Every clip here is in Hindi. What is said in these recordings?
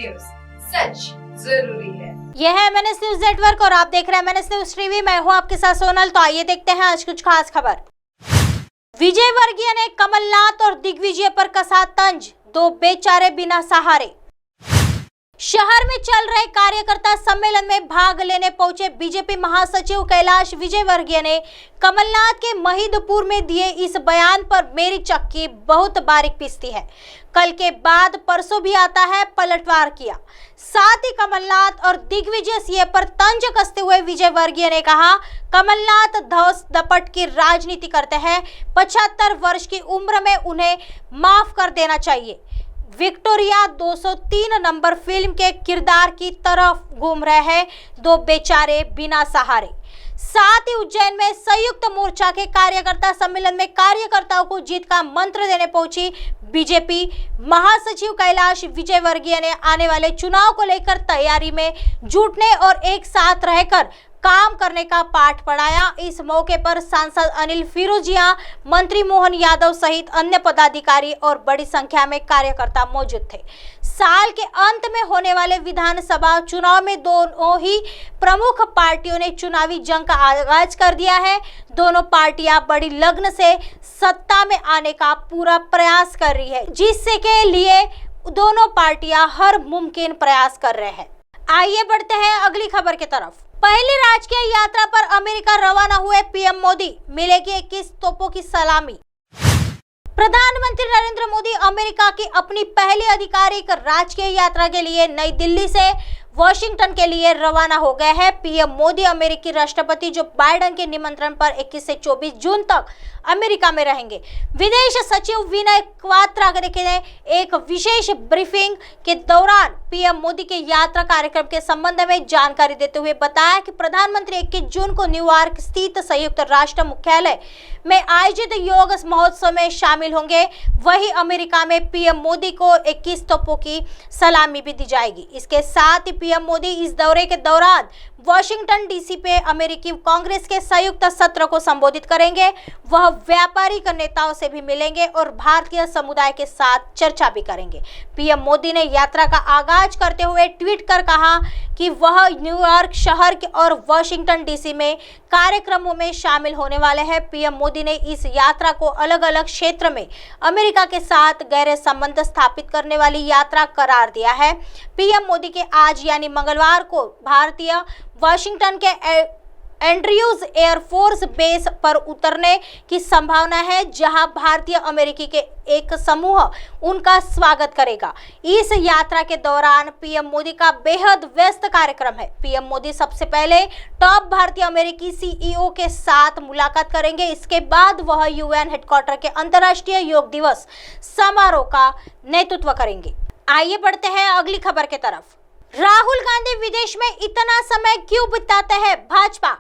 न्यूज, सच जरूरी है। यह है MNS न्यूज नेटवर्क और आप देख रहे हैं MNS न्यूज टीवी। मैं हूं आपके साथ सोनल। तो आइए देखते हैं आज कुछ खास खबर। विजयवर्गीय ने कमलनाथ और दिग्विजय पर कसा तंज, दो बेचारे बिना सहारे। शहर में चल रहे कार्यकर्ता सम्मेलन में भाग लेने पहुंचे बीजेपी महासचिव कैलाश विजयवर्गीय ने कमलनाथ के महिदपुर में दिए इस बयान पर मेरी चक्की बहुत बारीक पिसती है। कल के बाद परसों भी आता है, पलटवार किया। साथ ही कमलनाथ और दिग्विजय सिंह पर तंज कसते हुए विजयवर्गीय ने कहा, कमलनाथ धौस दपट की राजनीति करते हैं। 75 वर्ष की उम्र में उन्हें माफ कर देना चाहिए। विक्टोरिया 203 नंबर फिल्म के किरदार की तरफ घूम रहे हैं दो बेचारे बिना सहारे। साथ ही उज्जैन में संयुक्त मोर्चा के कार्यकर्ता सम्मेलन में कार्यकर्ताओं को जीत का मंत्र देने पहुंची बीजेपी महासचिव कैलाश विजयवर्गीय ने आने वाले चुनाव को लेकर तैयारी में जुटने और एक साथ रहकर काम करने का पाठ पढ़ाया। इस मौके पर सांसद अनिल फिरोजिया, मंत्री मोहन यादव सहित अन्य पदाधिकारी और बड़ी संख्या में कार्यकर्ता मौजूद थे। साल के अंत में होने वाले विधानसभा चुनाव में दोनों ही प्रमुख पार्टियों ने चुनावी जंग का आगाज कर दिया है। दोनों पार्टियां बड़ी लगन से सत्ता में आने का पूरा प्रयास कर रही है, जिससे के लिए दोनों पार्टियां हर मुमकिन प्रयास कर रहे हैं। आइए बढ़ते हैं अगली खबर की तरफ। पहली राजकीय यात्रा पर अमेरिका रवाना हुए पीएम मोदी, मिलेगी 21 तोपों की सलामी। प्रधानमंत्री नरेंद्र मोदी अमेरिका की अपनी पहली आधिकारिक राजकीय यात्रा के लिए नई दिल्ली से वॉशिंगटन के लिए रवाना हो गए हैं। पीएम मोदी अमेरिकी राष्ट्रपति जो बाइडेन के निमंत्रण पर 21 से 24 जून तक अमेरिका में रहेंगे। विदेश सचिव विनय क्वात्रा ने एक विशेष ब्रीफिंग के दौरान पीएम मोदी के यात्रा कार्यक्रम के संबंध में जानकारी देते हुए बताया कि प्रधानमंत्री 21 जून को न्यूयॉर्क स्थित संयुक्त राष्ट्र मुख्यालय में आयोजित योग महोत्सव में शामिल होंगे। वही अमेरिका में पीएम मोदी को 21 तोपों की सलामी भी दी जाएगी। इसके साथ ही पीएम मोदी इस दौरे के दौरान वॉशिंगटन डीसी पे अमेरिकी कांग्रेस के संयुक्त सत्र को संबोधित करेंगे। वह व्यापारिक नेताओं से भी मिलेंगे और भारतीय समुदाय के साथ चर्चा भी करेंगे। पीएम मोदी ने यात्रा का आगाज करते हुए ट्वीट कर कहा कि वह न्यूयॉर्क शहर के और वॉशिंगटन डीसी में कार्यक्रमों में शामिल होने वाले हैं। पीएम मोदी ने इस यात्रा को अलग अलग क्षेत्र में अमेरिका के साथ गहरे संबंध स्थापित करने वाली यात्रा करार दिया है। पीएम मोदी के आज यानी मंगलवार को भारतीय वॉशिंगटन के एंड्रयूज एयरफोर्स बेस पर उतरने की संभावना है, जहां भारतीय अमेरिकी के एक समूह उनका स्वागत करेगा। इस यात्रा के दौरान पीएम मोदी का बेहद व्यस्त कार्यक्रम है। पीएम मोदी सबसे पहले टॉप भारतीय अमेरिकी सीईओ के साथ मुलाकात करेंगे। इसके बाद वह यूएन हेडक्वार्टर के अंतर्राष्ट्रीय योग दिवस समारोह का नेतृत्व करेंगे। आइए बढ़ते हैं अगली खबर की तरफ। राहुल गांधी विदेश में इतना समय क्यों बिताते हैं? भाजपा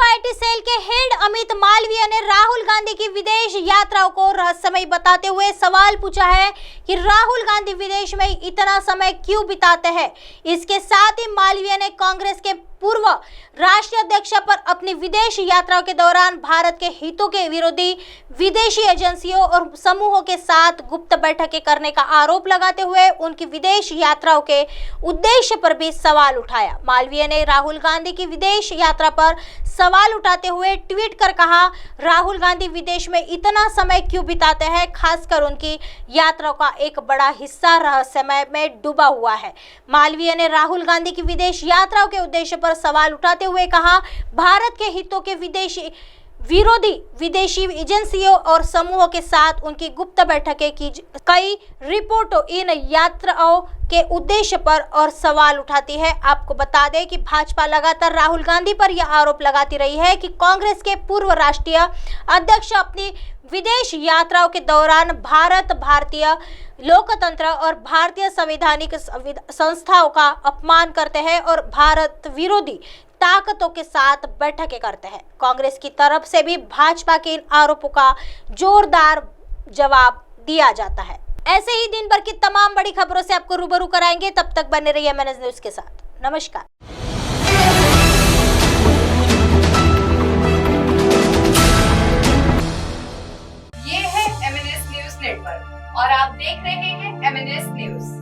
आईटी सेल के हेड अमित मालवीय ने राहुल गांधी की विदेश यात्राओं को रहस्यमय बताते हुए सवाल पूछा है कि राहुल गांधी विदेश में इतना समय क्यों बिताते हैं। इसके साथ ही मालवीय ने कांग्रेस के पूर्व राष्ट्रीय अध्यक्ष पर अपनी विदेश यात्राओं के दौरान भारत के हितों के विरोधी विदेशी एजेंसियों और समूहों के साथ गुप्त बैठकें करने का आरोप लगाते हुए उनकी विदेश यात्राओं के उद्देश्य पर भी सवाल उठाया। मालवीय ने राहुल गांधी की विदेश यात्रा पर सवाल उठाते हुए ट्वीट कर कहा, राहुल गांधी विदेश में इतना समय क्यों बिताते हैं? खासकर उनकी यात्रा का एक बड़ा हिस्सा रहस्यमय में डूबा हुआ है। मालवीय ने राहुल गांधी की विदेश यात्राओं के उद्देश्य पर सवाल उठाते हुए कहा, भारत के हितों के विरोधी विदेशी एजेंसियों और समूहों के साथ उनकी गुप्त बैठकें की कई रिपोर्टों इन यात्राओं के उद्देश्य पर और सवाल उठाती है। आपको बता दें कि भाजपा लगातार राहुल गांधी पर यह आरोप लगाती रही है कि कांग्रेस के पूर्व राष्ट्रीय अध्यक्ष अपनी विदेश यात्राओं के दौरान भारतीय लोकतंत्र और भारतीय संवैधानिक संस्थाओं का अपमान करते हैं और भारत विरोधी ताकतों के साथ बैठकें करते हैं। कांग्रेस की तरफ से भी भाजपा के इन आरोपों का जोरदार जवाब दिया जाता है। ऐसे ही दिन भर की तमाम बड़ी खबरों से आपको रूबरू कराएंगे। तब तक बने रहिए MNS न्यूज के साथ। नमस्कार। ये है MNS न्यूज नेटवर्क और आप देख रहे हैं MNS न्यूज।